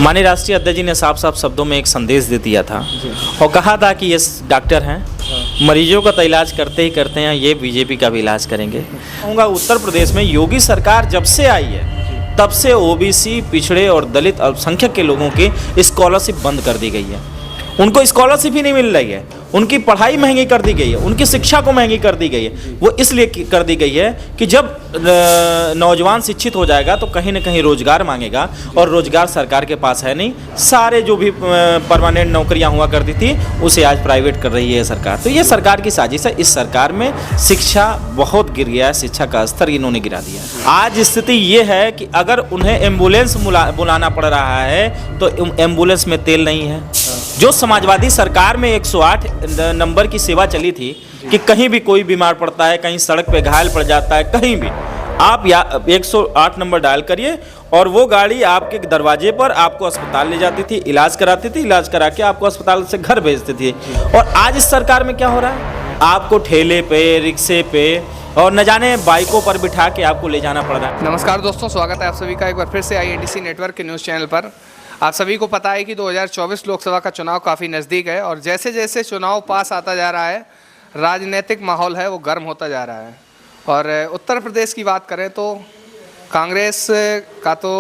माननीय राष्ट्रीय अध्यक्ष जी ने साफ साफ शब्दों में एक संदेश दे दिया था और कहा था कि ये डॉक्टर हैं, मरीजों का तो इलाज करते ही करते हैं, ये बीजेपी का भी इलाज करेंगे। कहूँगा उत्तर प्रदेश में योगी सरकार जब से आई है तब से ओबीसी, पिछड़े और दलित अल्पसंख्यक के लोगों की स्कॉलरशिप बंद कर दी गई है। उनको स्कॉलरशिप ही नहीं मिल रही है, उनकी पढ़ाई महंगी कर दी गई है, उनकी शिक्षा को महंगी कर दी गई है। वो इसलिए कर दी गई है कि जब नौजवान शिक्षित हो जाएगा तो कहीं ना कहीं रोजगार मांगेगा, और रोजगार सरकार के पास है नहीं। सारे जो भी परमानेंट नौकरियां हुआ करती थी उसे आज प्राइवेट कर रही है सरकार। तो ये सरकार की साजिश है। इस सरकार में शिक्षा बहुत गिर गया है, शिक्षा का स्तर इन्होंने गिरा दिया है। आज स्थिति ये है कि अगर उन्हें एम्बुलेंस बुलाना पड़ रहा है तो एम्बुलेंस में तेल नहीं है। जो समाजवादी सरकार में 108 नंबर की सेवा चली थी कि कहीं भी कोई बीमार पड़ता है, कहीं सड़क पे घायल पड़ जाता है, कहीं भी आप 108 नंबर डायल करिए और वो गाड़ी आपके दरवाजे पर आपको अस्पताल ले जाती थी, इलाज कराती थी, इलाज करा के आपको अस्पताल से घर भेजती थी। और आज इस सरकार में क्या हो रहा है, आपको ठेले पे, रिक्शे पे और न जाने बाइकों पर बिठा के आपको ले जाना पड़ रहा है। नमस्कार दोस्तों, स्वागत है आप सभी का एक बार फिर से INTC नेटवर्क के न्यूज़ चैनल पर। आप सभी को पता है कि 2024 लोकसभा का चुनाव काफ़ी नज़दीक है और जैसे जैसे चुनाव पास आता जा रहा है राजनीतिक माहौल है वो गर्म होता जा रहा है। और उत्तर प्रदेश की बात करें तो कांग्रेस का तो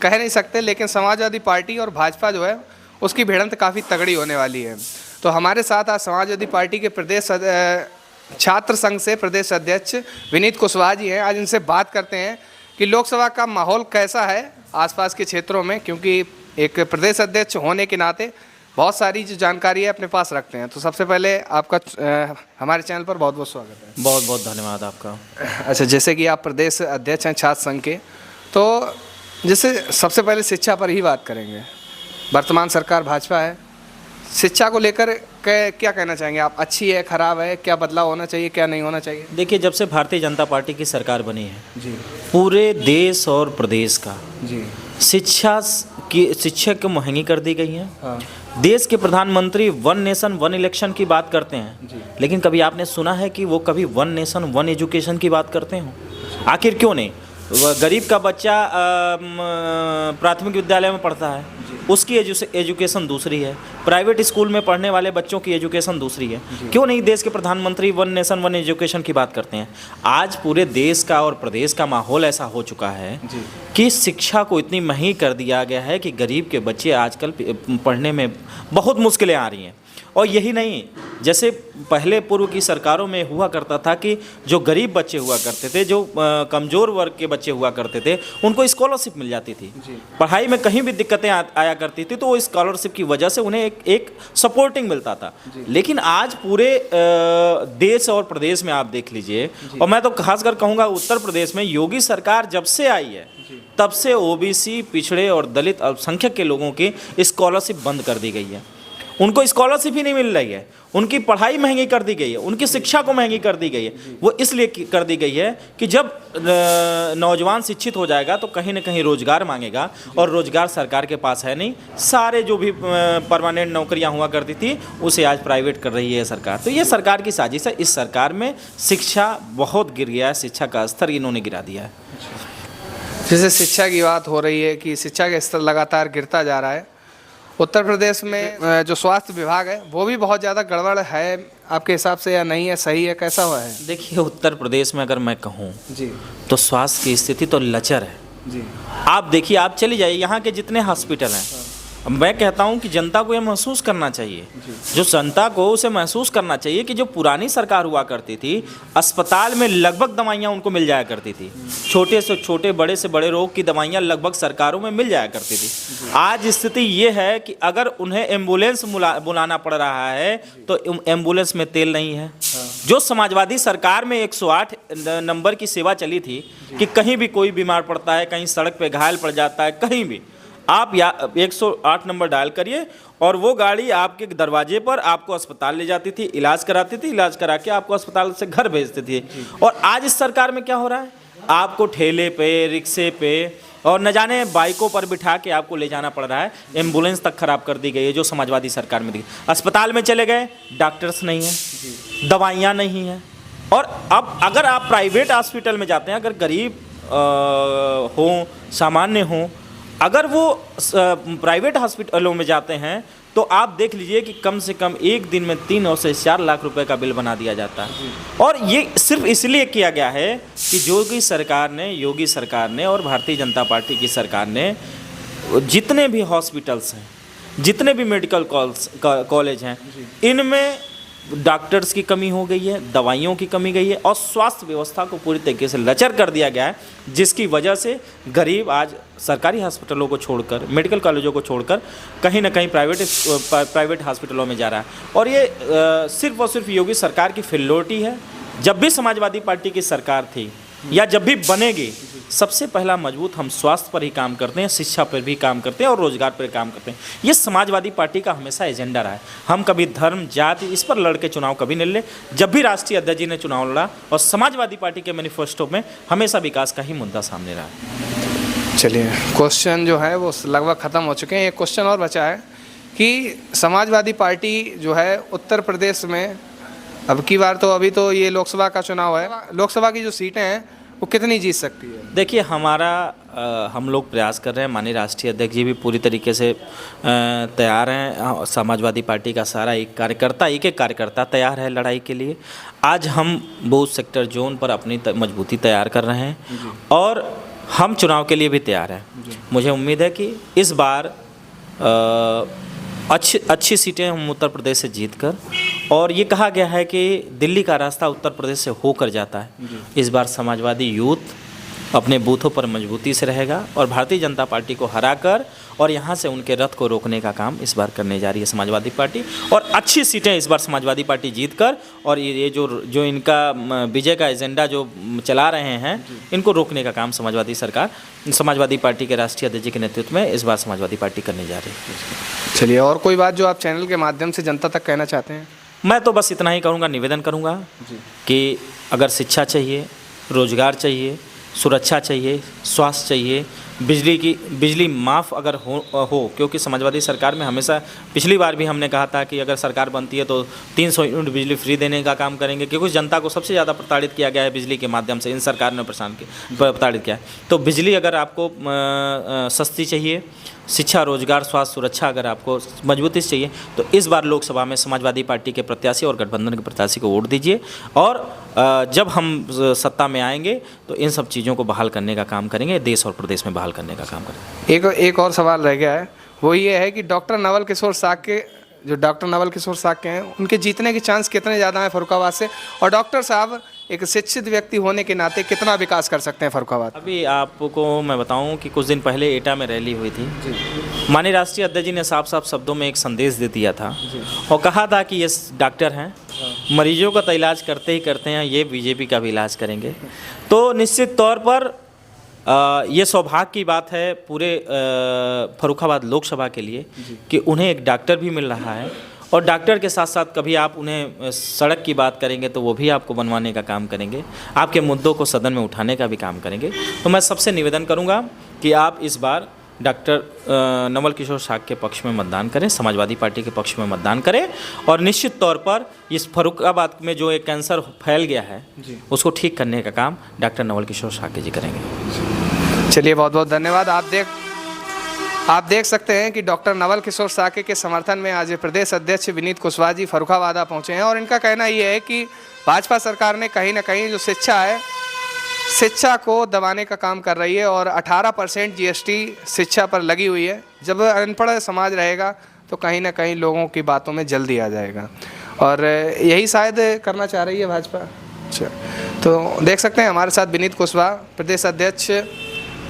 कह नहीं सकते, लेकिन समाजवादी पार्टी और भाजपा जो है उसकी भिड़ंत काफ़ी तगड़ी होने वाली है। तो हमारे साथ आज समाजवादी पार्टी के प्रदेश छात्र संघ से प्रदेश अध्यक्ष विनीत कुशवाहा जी हैं। आज इनसे बात करते हैं कि लोकसभा का माहौल कैसा है आसपास के क्षेत्रों में, क्योंकि एक प्रदेश अध्यक्ष होने के नाते बहुत सारी जो जानकारी है अपने पास रखते हैं। तो सबसे पहले आपका हमारे चैनल पर बहुत बहुत स्वागत है। बहुत बहुत धन्यवाद आपका। अच्छा, जैसे कि आप प्रदेश अध्यक्ष हैं छात्र संघ के, तो जैसे सबसे पहले शिक्षा पर ही बात करेंगे। वर्तमान सरकार भाजपा है, शिक्षा को लेकर क्या कहना चाहेंगे आप? अच्छी है, खराब है, क्या बदलाव होना चाहिए, क्या नहीं होना चाहिए? देखिए, जब से भारतीय जनता पार्टी की सरकार बनी है जी, पूरे देश और प्रदेश का जी, शिक्षा को महंगी कर दी गई है। हाँ, देश के प्रधानमंत्री वन नेशन वन इलेक्शन की बात करते हैं जी, लेकिन कभी आपने सुना है कि वो कभी वन नेशन वन एजुकेशन की बात करते हो? आखिर क्यों नहीं? गरीब का बच्चा प्राथमिक विद्यालय में पढ़ता है, उसकी एजुकेशन दूसरी है, प्राइवेट स्कूल में पढ़ने वाले बच्चों की एजुकेशन दूसरी है। क्यों नहीं देश के प्रधानमंत्री वन नेशन वन एजुकेशन की बात करते हैं? आज पूरे देश का और प्रदेश का माहौल ऐसा हो चुका है कि शिक्षा को इतनी महंगी कर दिया गया है कि गरीब के बच्चे आजकल पढ़ने में बहुत मुश्किलें आ रही हैं। और यही नहीं, जैसे पहले पूर्व की सरकारों में हुआ करता था कि जो गरीब बच्चे हुआ करते थे, जो कमज़ोर वर्ग के बच्चे हुआ करते थे, उनको स्कॉलरशिप मिल जाती थी। पढ़ाई में कहीं भी दिक्कतें आया करती थी तो वो स्कॉलरशिप की वजह से उन्हें एक सपोर्टिंग मिलता था। लेकिन आज पूरे देश और प्रदेश में आप देख लीजिए, और मैं तो खासकर कहूँगा उत्तर प्रदेश में योगी सरकार जब से आई है तब से ओबीसी, पिछड़े और दलित अल्पसंख्यक के लोगों की स्कॉलरशिप बंद कर दी गई है। उनको स्कॉलरशिप ही नहीं मिल रही है, उनकी पढ़ाई महंगी कर दी गई है, उनकी शिक्षा को महंगी कर दी गई है। वो इसलिए कर दी गई है कि जब नौजवान शिक्षित हो जाएगा तो कहीं ना कहीं रोजगार मांगेगा, और रोजगार सरकार के पास है नहीं। सारे जो भी परमानेंट नौकरियां हुआ करती थी उसे आज प्राइवेट कर रही है सरकार। तो ये सरकार की साजिश है। इस सरकार में शिक्षा बहुत गिर गया है, शिक्षा का स्तर इन्होंने गिरा दिया है। जैसे शिक्षा की बात हो रही है कि शिक्षा का स्तर लगातार गिरता जा रहा है, उत्तर प्रदेश में जो स्वास्थ्य विभाग है वो भी बहुत ज़्यादा गड़बड़ है आपके हिसाब से, या नहीं है, सही है, कैसा हुआ है? देखिए, उत्तर प्रदेश में अगर मैं कहूँ जी, तो स्वास्थ्य की स्थिति तो लचर है। जी, आप देखिए, आप चले जाइए, यहाँ के जितने हॉस्पिटल हैं, मैं कहता हूँ कि जनता को यह महसूस करना चाहिए, जो जनता को उसे महसूस करना चाहिए कि जो पुरानी सरकार हुआ करती थी, अस्पताल में लगभग दवाइयाँ उनको मिल जाया करती थी। छोटे से छोटे, बड़े से बड़े रोग की दवाइयाँ लगभग सरकारों में मिल जाया करती थी। आज स्थिति ये है कि अगर उन्हें एम्बुलेंस बुलाना पड़ रहा है तो एम्बुलेंस में तेल नहीं है। जो समाजवादी सरकार में 108 नंबर की सेवा चली थी कि कहीं भी कोई बीमार पड़ता है, कहीं सड़क पर घायल पड़ जाता है, कहीं भी आप 108 नंबर डायल करिए और वो गाड़ी आपके दरवाजे पर आपको अस्पताल ले जाती थी, इलाज कराती थी, इलाज करा के आपको अस्पताल से घर भेजती थी। और आज इस सरकार में क्या हो रहा है, आपको ठेले पे, रिक्शे पे और न जाने बाइकों पर बिठा के आपको ले जाना पड़ रहा है। एम्बुलेंस तक खराब कर दी गई है जो समाजवादी सरकार में दी। अस्पताल में चले गए, डॉक्टर्स नहीं हैं, दवाइयाँ नहीं हैं। और अब अगर आप प्राइवेट हॉस्पिटल में जाते हैं, अगर गरीब हों, सामान्य हों, अगर वो प्राइवेट हॉस्पिटलों में जाते हैं तो आप देख लीजिए कि कम से कम एक दिन में 3 और से 4 लाख रुपए का बिल बना दिया जाता है। और ये सिर्फ इसलिए किया गया है कि योगी सरकार ने और भारतीय जनता पार्टी की सरकार ने जितने भी हॉस्पिटल्स हैं, जितने भी मेडिकल कॉलेज हैं, इनमें डॉक्टर्स की कमी हो गई है, दवाइयों की कमी गई है और स्वास्थ्य व्यवस्था को पूरी तरीके से लचर कर दिया गया है, जिसकी वजह से गरीब आज सरकारी हॉस्पिटलों को छोड़कर, मेडिकल कॉलेजों को छोड़कर कहीं ना कहीं प्राइवेट हॉस्पिटलों में जा रहा है। और ये सिर्फ और सिर्फ योगी सरकार की फिल्लोटी है। जब भी समाजवादी पार्टी की सरकार थी या जब भी बनेगी, सबसे पहला मजबूत हम स्वास्थ्य पर ही काम करते हैं, शिक्षा पर भी काम करते हैं और रोजगार पर काम करते हैं। ये समाजवादी पार्टी का हमेशा एजेंडा रहा है। हम कभी धर्म, जाति इस पर लड़ के चुनाव कभी नहीं लड़े। जब भी राष्ट्रीय अध्यक्ष जी ने चुनाव लड़ा और समाजवादी पार्टी के मैनिफेस्टो में हमेशा विकास का ही मुद्दा सामने रहा है। चलिए, क्वेश्चन जो है वो लगभग ख़त्म हो चुके हैं। एक क्वेश्चन और बचा है कि समाजवादी पार्टी जो है उत्तर प्रदेश में अब की बार तो अभी तो ये लोकसभा का चुनाव है, लोकसभा की जो सीटें हैं वो कितनी जीत सकती है? देखिए, हम लोग प्रयास कर रहे हैं। माननीय राष्ट्रीय अध्यक्ष जी भी पूरी तरीके से तैयार हैं। समाजवादी पार्टी का सारा एक एक कार्यकर्ता तैयार है लड़ाई के लिए। आज हम बूथ सेक्टर जोन पर अपनी मजबूती तैयार कर रहे हैं और हम चुनाव के लिए भी तैयार हैं। मुझे उम्मीद है कि इस बार अच्छी सीटें हम उत्तर प्रदेश से जीतकर, और ये कहा गया है कि दिल्ली का रास्ता उत्तर प्रदेश से होकर जाता है। इस बार समाजवादी यूथ अपने बूथों पर मजबूती से रहेगा और भारतीय जनता पार्टी को हराकर और यहाँ से उनके रथ को रोकने का काम इस बार करने जा रही है समाजवादी पार्टी। और अच्छी सीटें इस बार समाजवादी पार्टी जीतकर, और ये जो इनका विजय का एजेंडा जो चला रहे हैं, इनको रोकने का काम समाजवादी पार्टी के राष्ट्रीय अध्यक्ष के नेतृत्व में इस बार समाजवादी पार्टी करने जा रही है। चलिए, और कोई बात जो आप चैनल के माध्यम से जनता तक कहना चाहते हैं? मैं तो बस इतना ही करूँगा, निवेदन करूँगा कि अगर शिक्षा चाहिए, रोजगार चाहिए, सुरक्षा चाहिए, स्वास्थ्य चाहिए, बिजली माफ़ अगर हो क्योंकि समाजवादी सरकार में हमेशा, पिछली बार भी हमने कहा था कि अगर सरकार बनती है तो 300 यूनिट बिजली फ्री देने का काम करेंगे, क्योंकि जनता को सबसे ज़्यादा प्रताड़ित किया गया है बिजली के माध्यम से। इन सरकार ने प्रताड़ित किया है। तो बिजली अगर आपको सस्ती चाहिए, शिक्षा, रोजगार, स्वास्थ्य, सुरक्षा अगर आपको मजबूती से चाहिए, तो इस बार लोकसभा में समाजवादी पार्टी के प्रत्याशी और गठबंधन के प्रत्याशी को वोट दीजिए। और जब हम सत्ता में आएंगे तो इन सब चीज़ों को बहाल करने का काम करेंगे, देश और प्रदेश में बहाल करने का काम करेंगे। एक और सवाल रह गया है, वो ये है कि डॉक्टर नवल किशोर साक्य हैं, उनके जीतने के चांस कितने ज़्यादा हैं फर्रुखाबाद से? और डॉक्टर साहब एक शिक्षित व्यक्ति होने के नाते कितना विकास कर सकते हैं फर्रुखाबाद? अभी आपको मैं बताऊं कि कुछ दिन पहले एटा में रैली हुई थी। माननीय राष्ट्रीय अध्यक्ष जी ने साफ साफ शब्दों में एक संदेश दे दिया था और कहा था कि ये डॉक्टर हैं, मरीजों का तो इलाज करते ही करते हैं, ये बीजेपी का भी इलाज करेंगे। तो निश्चित तौर पर ये सौभाग्य की बात है पूरे फर्रुखाबाद लोकसभा के लिए कि उन्हें एक डॉक्टर भी मिल रहा है। और डॉक्टर के साथ साथ कभी आप उन्हें सड़क की बात करेंगे तो वो भी आपको बनवाने का काम करेंगे, आपके मुद्दों को सदन में उठाने का भी काम करेंगे। तो मैं सबसे निवेदन करूंगा कि आप इस बार डॉक्टर नवल किशोर साक्य के पक्ष में मतदान करें, समाजवादी पार्टी के पक्ष में मतदान करें, और निश्चित तौर पर इस फर्रुखाबाद में जो एक कैंसर फैल गया है उसको ठीक करने का काम डॉक्टर नवल किशोर साक्य जी करेंगे। चलिए, बहुत बहुत धन्यवाद। आप देख सकते हैं कि डॉक्टर नवल किशोर साक्य के समर्थन में आज प्रदेश अध्यक्ष विनीत कुशवाहा जी फर्रुखाबाद पहुँचे हैं, और इनका कहना ये है कि भाजपा सरकार ने कहीं ना कहीं जो शिक्षा है, शिक्षा को दबाने का काम कर रही है और 18% जीएसटी शिक्षा पर लगी हुई है। जब अनपढ़ समाज रहेगा तो कहीं ना कहीं लोगों की बातों में जल्दी आ जाएगा, और यही शायद करना चाह रही है भाजपा। अच्छा, तो देख सकते हैं हमारे साथ विनीत कुशवाहा, प्रदेश अध्यक्ष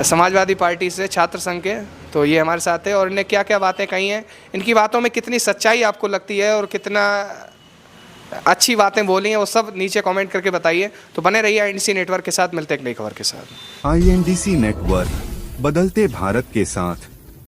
समाजवादी पार्टी से, छात्र संघ के, तो ये हमारे साथ है। और इन्हें क्या क्या बातें कही हैं, इनकी बातों में कितनी सच्चाई आपको लगती है और कितना अच्छी बातें बोली हैं, वो सब नीचे कमेंट करके बताइए। तो बने रहिए INDC नेटवर्क के साथ, मिलते हैं एक नई खबर के साथ। INDC नेटवर्क, बदलते भारत के साथ।